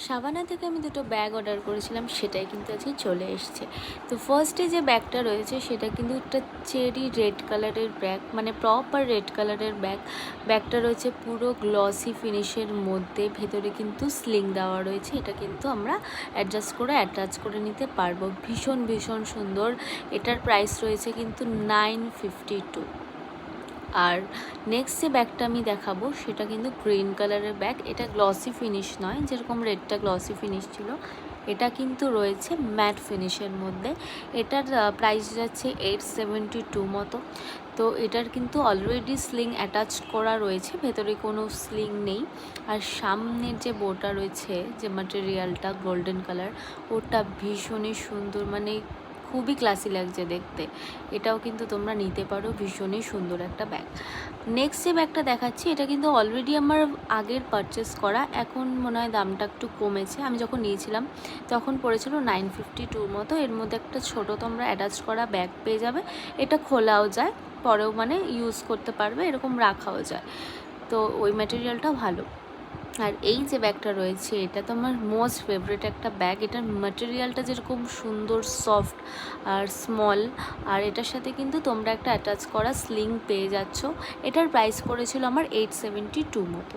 সাবানা থেকে আমি দুটো ব্যাগ অর্ডার করেছিলাম, সেটাই কিন্তু আজকে চলে এসছে। তো ফার্স্টে যে ব্যাগটা রয়েছে সেটা কিন্তু একটা চেরি রেড কালারের ব্যাগ, মানে প্রপার রেড কালারের ব্যাগটা রয়েছে পুরো গ্লসি ফিনিশের মধ্যে, ভেতরে কিন্তু স্লিং দেওয়া রয়েছে। এটা কিন্তু আমরা অ্যাডজাস্ট করে অ্যাটাচ করে নিতে পারবো। ভীষণ ভীষণ সুন্দর। এটার প্রাইস রয়েছে কিন্তু 952। আর নেক্সট যে ব্যাগটা আমি দেখাবো সেটা কিন্তু গ্রিন কালারের ব্যাগ। এটা গ্লসি ফিনিশ নয়, যেরকম রেডটা গ্লসি ফিনিশ ছিল, এটা কিন্তু রয়েছে ম্যাট ফিনিশের মধ্যে। এটার প্রাইস যাচ্ছে 872 মতো। তো এটার কিন্তু অলরেডি স্লিং অ্যাটাচ করা রয়েছে, ভেতরে কোনো স্লিং নেই। আর সামনের যে বোটা রয়েছে, যে ম্যাটেরিয়ালটা গোল্ডেন কালার, ওটা ভীষণই সুন্দর, মানে খুবই ক্লাসি লাগছে দেখতে। এটাও কিন্তু তোমরা নিতে পারো, ভীষণই সুন্দর একটা ব্যাগ। নেক্সট যে ব্যাগটা দেখাচ্ছি এটা কিন্তু অলরেডি আমার আগের পারচেস করা, এখন মনে হয় দামটা একটু কমেছে। আমি যখন নিয়েছিলাম তখন পড়েছিল 952 মতো। এর মধ্যে একটা ছোটো তোমরা অ্যাটাচ করা ব্যাগ পেয়ে যাবে। এটা খোলাও যায়, পরেও মানে ইউজ করতে পারবে, এরকম রাখাও যায়। তো ওই ম্যাটেরিয়ালটা ভালো। আর এই যে ব্যাগটা রয়েছে এটা তো আমার মোস্ট ফেভারিট একটা ব্যাগ। এটার ম্যাটেরিয়ালটা যেরকম সুন্দর, সফট আর স্মল, আর এটার সাথে কিন্তু তোমরা একটা অ্যাটাচ করা স্লিং পেয়ে যাচ্ছ। এটার প্রাইস পড়েছিল আমার 872 মতো।